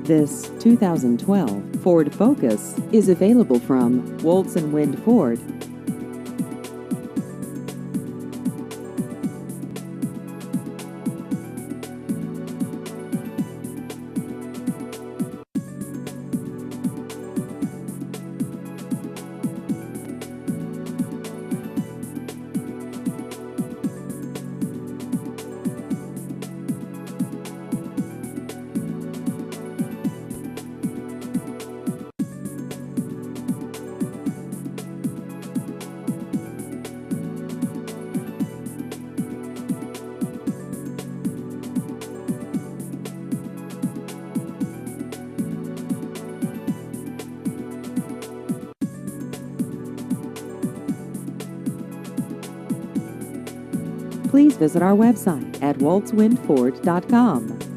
This 2012 Ford Focus is available from Woltz and Wind Ford. Please visit our website at woltzwindford.com.